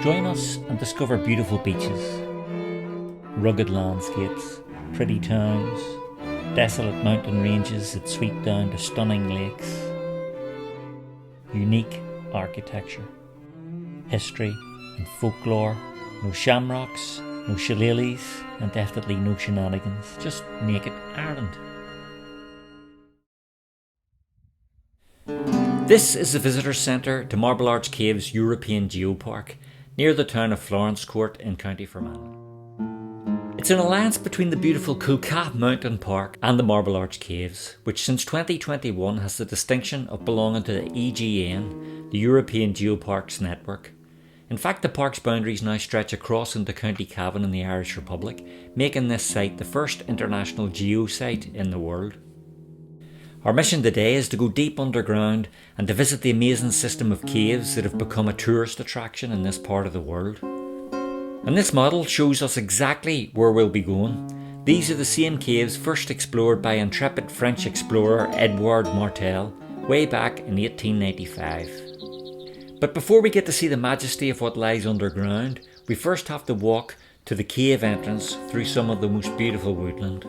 Join us and discover beautiful beaches, rugged landscapes, pretty towns, desolate mountain ranges that sweep down to stunning lakes, unique architecture, history and folklore, no shamrocks, no shillelaghs, and definitely no shenanigans, just naked Ireland. This is the visitor centre to Marble Arch Cave's European Geopark, near the town of Florencecourt in County Fermanagh. It's an alliance between the beautiful Cuilcagh Mountain Park and the Marble Arch Caves, which since 2021 has the distinction of belonging to the EGN, the European Geoparks Network. In fact, the park's boundaries now stretch across into County Cavin in the Irish Republic, making this site the first international geosite in the world. Our mission today is to go deep underground and to visit the amazing system of caves that have become a tourist attraction in this part of the world. And this model shows us exactly where we'll be going. These are the same caves first explored by intrepid French explorer Edouard Martel way back in 1895. But before we get to see the majesty of what lies underground, we first have to walk to the cave entrance through some of the most beautiful woodland.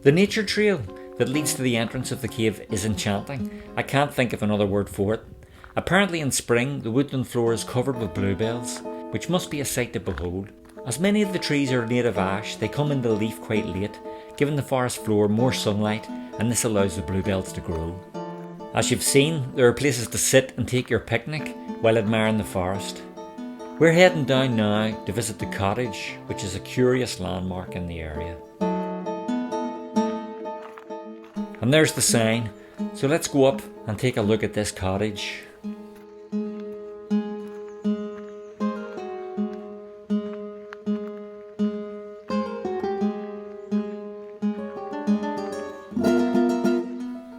The nature trail that leads to the entrance of the cave is enchanting. I can't think of another word for it. Apparently in spring, the woodland floor is covered with bluebells, which must be a sight to behold. As many of the trees are native ash, they come into leaf quite late, giving the forest floor more sunlight, and this allows the bluebells to grow. As you've seen, there are places to sit and take your picnic while admiring the forest. We're heading down now to visit the cottage, which is a curious landmark in the area. And there's the sign, so let's go up and take a look at this cottage.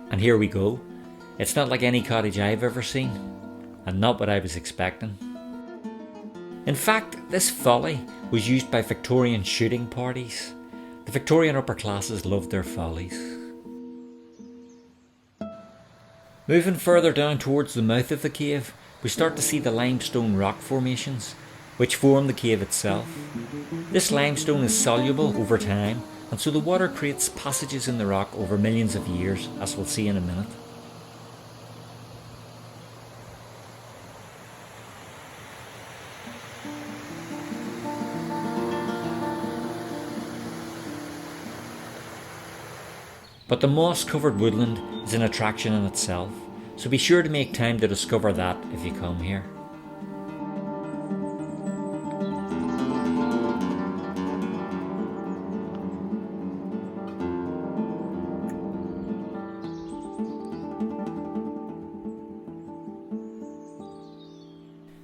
And here we go. It's not like any cottage I've ever seen, and not what I was expecting. In fact, this folly was used by Victorian shooting parties. The Victorian upper classes loved their follies. Moving further down towards the mouth of the cave, we start to see the limestone rock formations, which form the cave itself. This limestone is soluble over time, and so the water creates passages in the rock over millions of years, as we'll see in a minute. But the moss-covered woodland is an attraction in itself, so be sure to make time to discover that if you come here.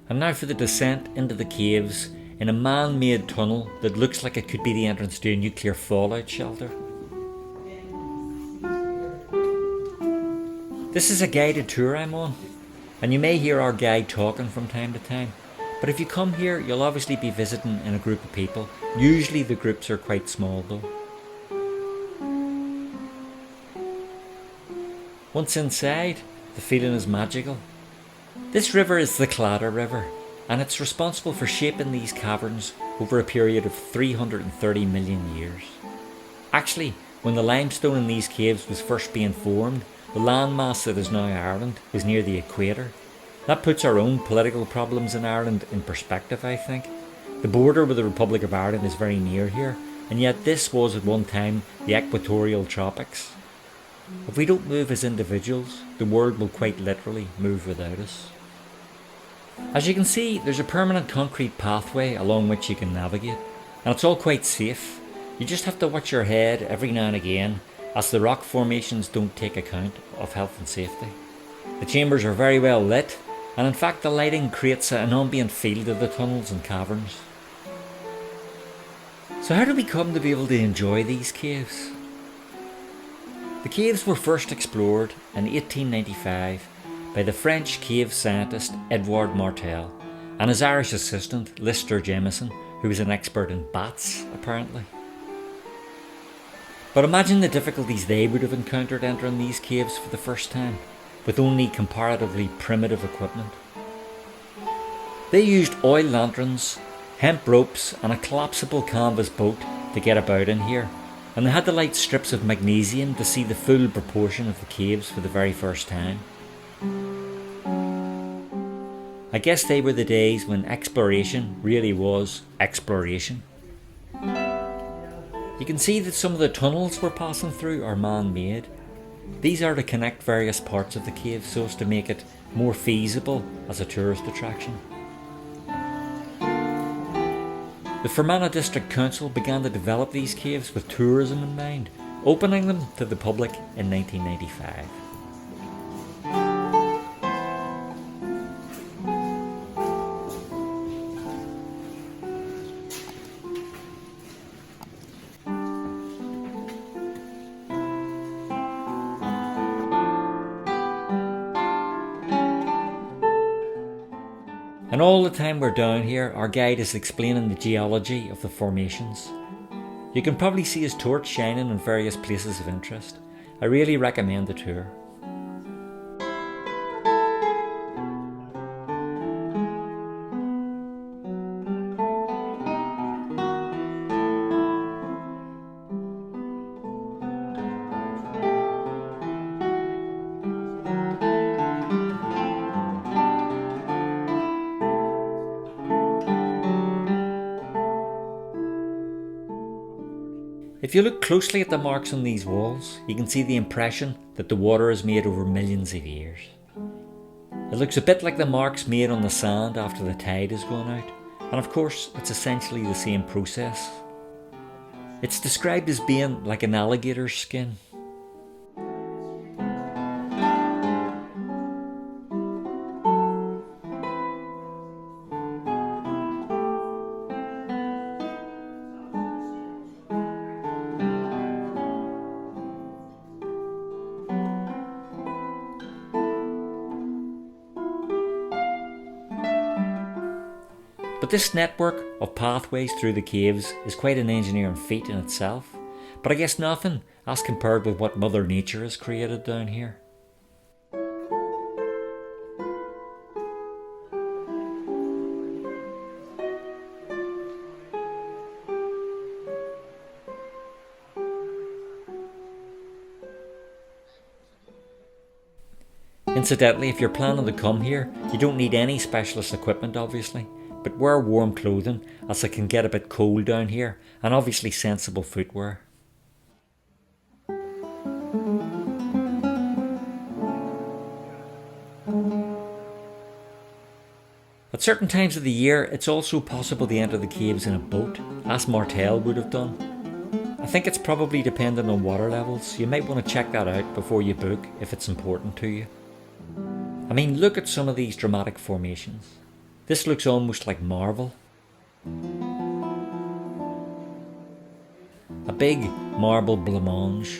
And now for the descent into the caves in a man-made tunnel that looks like it could be the entrance to a nuclear fallout shelter. This is a guided tour I'm on, and you may hear our guide talking from time to time, but if you come here you'll obviously be visiting in a group of people. Usually the groups are quite small though. Once inside, the feeling is magical. This river is the Claddagh River, and it's responsible for shaping these caverns over a period of 330 million years. Actually, when the limestone in these caves was first being formed, the landmass that is now Ireland was near the equator. That puts our own political problems in Ireland in perspective, I think. The border with the Republic of Ireland is very near here, and yet this was at one time the equatorial tropics. If we don't move as individuals, the world will quite literally move without us. As you can see, there's a permanent concrete pathway along which you can navigate, and it's all quite safe. You just have to watch your head every now and again, as the rock formations don't take account of health and safety. The chambers are very well lit, and in fact the lighting creates an ambient feel to the tunnels and caverns. So how did we come to be able to enjoy these caves? The caves were first explored in 1895 by the French cave scientist Edouard Martel and his Irish assistant Lister Jameson, who was an expert in bats apparently. But imagine the difficulties they would have encountered entering these caves for the first time, with only comparatively primitive equipment. They used oil lanterns, hemp ropes and a collapsible canvas boat to get about in here, and they had to light strips of magnesium to see the full proportion of the caves for the very first time. I guess they were the days when exploration really was exploration. You can see that some of the tunnels we're passing through are man-made. These are to connect various parts of the cave so as to make it more feasible as a tourist attraction. The Fermanagh District Council began to develop these caves with tourism in mind, opening them to the public in 1995. And all the time we're down here, our guide is explaining the geology of the formations. You can probably see his torch shining in various places of interest. I really recommend the tour. If you look closely at the marks on these walls, you can see the impression that the water is made over millions of years. It looks a bit like the marks made on the sand after the tide has gone out, and of course it's essentially the same process. It's described as being like an alligator's skin. But this network of pathways through the caves is quite an engineering feat in itself, but I guess nothing as compared with what Mother Nature has created down here. Incidentally, if you're planning to come here, you don't need any specialist equipment obviously, but wear warm clothing as it can get a bit cold down here, and obviously sensible footwear. At certain times of the year, it's also possible to enter the caves in a boat, as Martel would have done. I think it's probably dependent on water levels. You might want to check that out before you book if it's important to you. I mean, look at some of these dramatic formations. This looks almost like marble. A big marble blancmange.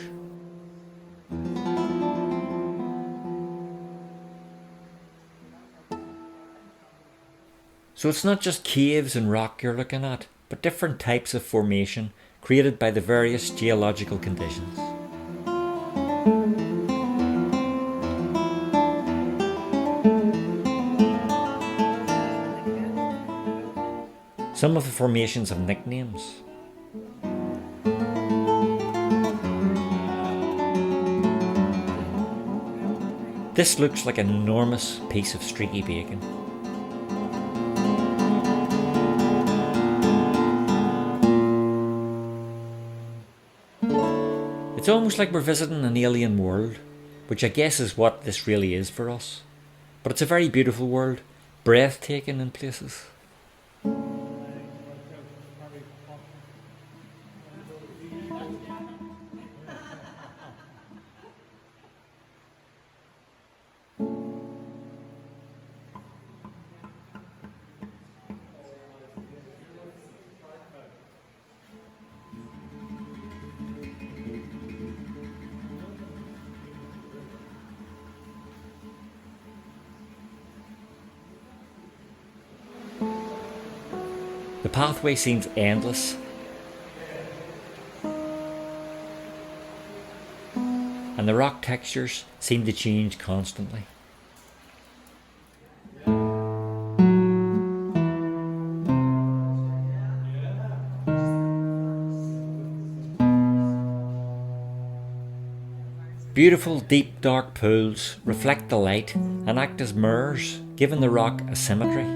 So it's not just caves and rock you're looking at, but different types of formation created by the various geological conditions. Some of the formations have nicknames. This looks like an enormous piece of streaky bacon. It's almost like we're visiting an alien world, which I guess is what this really is for us. But it's a very beautiful world, breathtaking in places. The pathway seems endless, and the rock textures seem to change constantly. Beautiful deep dark pools reflect the light and act as mirrors, giving the rock a symmetry.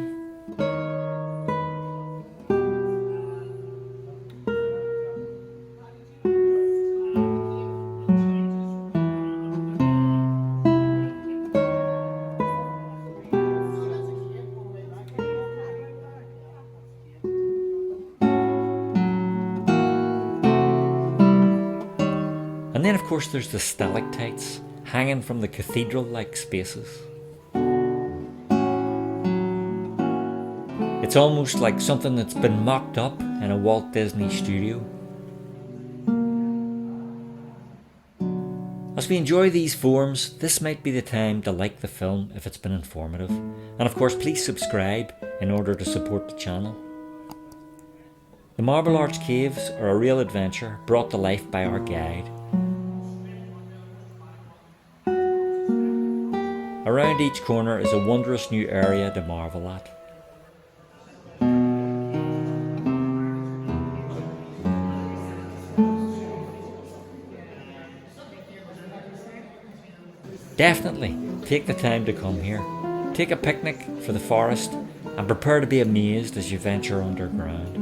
And then of course there's the stalactites hanging from the cathedral-like spaces. It's almost like something that's been mocked up in a Walt Disney studio. As we enjoy these forms, this might be the time to like the film if it's been informative. And of course please subscribe in order to support the channel. The Marble Arch Caves are a real adventure brought to life by our guide. Around each corner is a wondrous new area to marvel at. Definitely take the time to come here. Take a picnic for the forest and prepare to be amazed as you venture underground.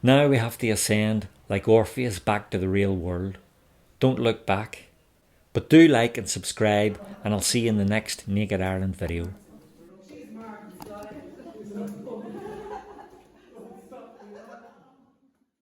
Now we have to ascend like Orpheus back to the real world. Don't look back. But do like and subscribe, and I'll see you in the next Naked Ireland video.